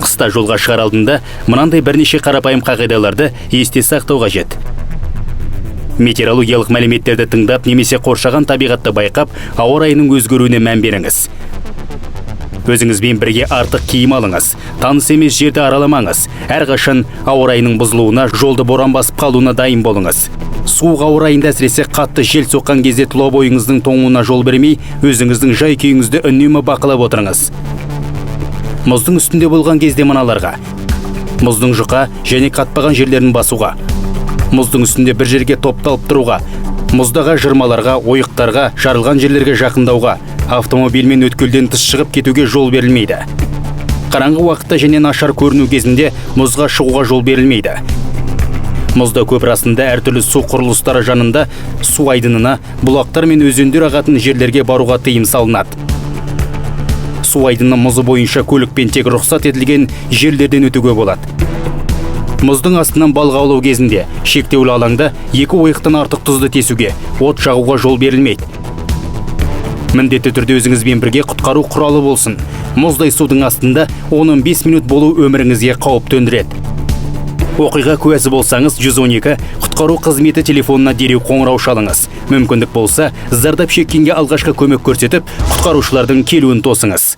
Қыста жолға шығар алдында мынандай бірнеше қарапайым қағидаларды есте сақтау қажет. Метеорологиялық мәліметтерді тыңдап немесе қоршаған табиғатты байқап, ауа райының өзгеруіне мән беріңіз. Өзіңізбен бірге артық киім алыңыз, таныс емес жерді араламаңыз. Әрқашан ауа райының бұзылуына, жолды боран басып қалуына дайын болыңыз. Суық ауа райында әсіресе қатты жел соққан кезде тұла бойыңыздың тоңуына жол бермей, өзіңіздің жай күйіңізді үнемі бақылап отырыңыз. Мұздың үстінде болған кезде мыналарға: мұздың жұқа және қатпаған жерлерін басуға, мұздың үстінде бір жерге топталып тұруға, мұздағы жырмаларға, ойықтарға, жарылған жерлерге жақындауға, автомобильмен өткелден тыс шығып кетуге жол берілмейді. Қараңғы уақытта және нашар көріну кезінде мұзға шығуға жол берілмейді. Мұзда көпір астында әртүрлі су құрылыстары жанында су айдынына, бұлақтар мен өзендер ағатын жерлерге баруға тыйым салынады. Су айдыны мұзы бойынша көлікпен тек рұқсат етілген жерлерден өтуге болады. Мұздың астынан балық аулау кезінде шектеулі алаңда 2 ойықтан артық тұзды тесуге, от жағуға жол берілмейді. Міндетті түрде өзіңізбен бірге құтқару құралы болсын. Мұздай судың астында 10-15 минут болу өміріңізге қауіп төндіреді. Оқиға куәсі болсаңыз, 112 құтқару қызметі телефонына дереу қоңырау шалыңыз. Мүмкіндік болса, зардап шеккенге алғашқы көмек көрсетіп, құтқарушылардың келуін тосыңыз.